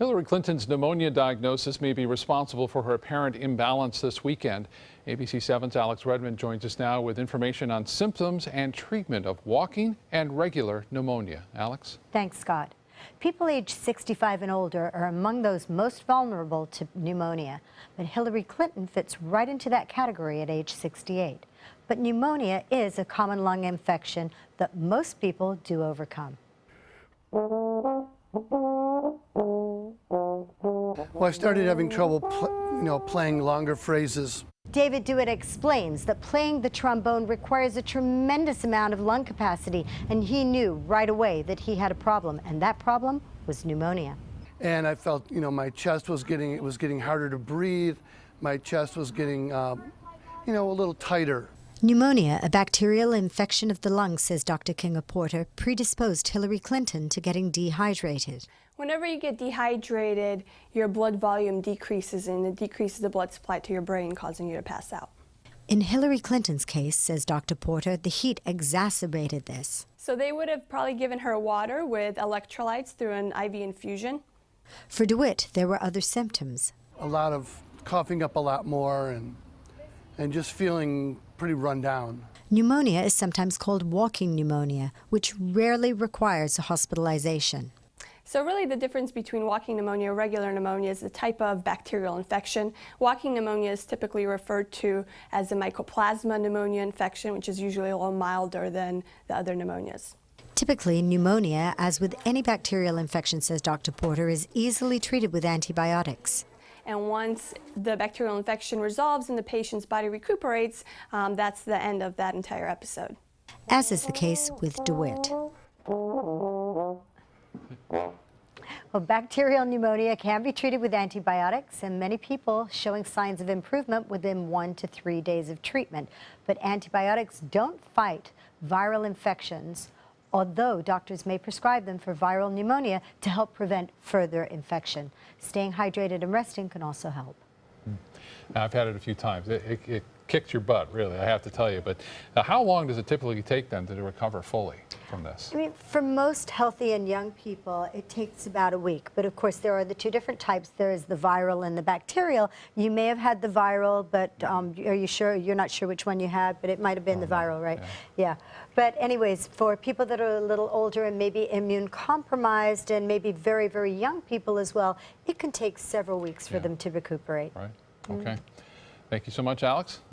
Hillary Clinton's pneumonia diagnosis may be responsible for her apparent imbalance this weekend. ABC 7's Alex Redmond joins us now with information on symptoms and treatment of walking and regular pneumonia. Alex? Thanks, Scott. People aged 65 and older are among those most vulnerable to pneumonia, but Hillary Clinton fits right into that category at age 68. But pneumonia is a common lung infection that most people do overcome. Well, I started having trouble, playing longer phrases. David Dewitt explains that playing the trombone requires a tremendous amount of lung capacity, and he knew right away that he had a problem, and that problem was pneumonia. And I felt, my chest was getting harder to breathe. My chest was getting, a little tighter. Pneumonia, a bacterial infection of the lungs, says Dr. King-Porter, predisposed Hillary Clinton to getting dehydrated. Whenever you get dehydrated, your blood volume decreases, and it decreases the blood supply to your brain, causing you to pass out. In Hillary Clinton's case, says Dr. Porter, the heat exacerbated this. So they would have probably given her water with electrolytes through an IV infusion. For DeWitt, there were other symptoms. A lot of coughing up a lot more and just feeling pretty run down. Pneumonia is sometimes called walking pneumonia, which rarely requires a hospitalization. So really the difference between walking pneumonia and regular pneumonia is the type of bacterial infection. Walking pneumonia is typically referred to as a mycoplasma pneumonia infection, which is usually a little milder than the other pneumonias. Typically, pneumonia, as with any bacterial infection, says Dr. Porter, is easily treated with antibiotics. And once the bacterial infection resolves and the patient's body recuperates, that's the end of that entire episode. As is the case with DeWitt. Well, bacterial pneumonia can be treated with antibiotics, and many people showing signs of improvement within 1 to 3 days of treatment. But antibiotics don't fight viral infections, although doctors may prescribe them for viral pneumonia to help prevent further infection. Staying hydrated and resting can also help. I've had it a few times. It kicked your butt, really, I have to tell you. But how long does it typically take them to recover fully from this? I mean, for most healthy and young people, it takes about a week. But of course, there are the two different types. There is the viral and the bacterial. You may have had the viral, but are you sure? You're not sure which one you had, but it might have been the viral, right? Yeah. But anyways, for people that are a little older and maybe immune compromised and maybe very, very young people as well, it can take several weeks for them to recuperate. Right. Okay. Thank you so much, Alex.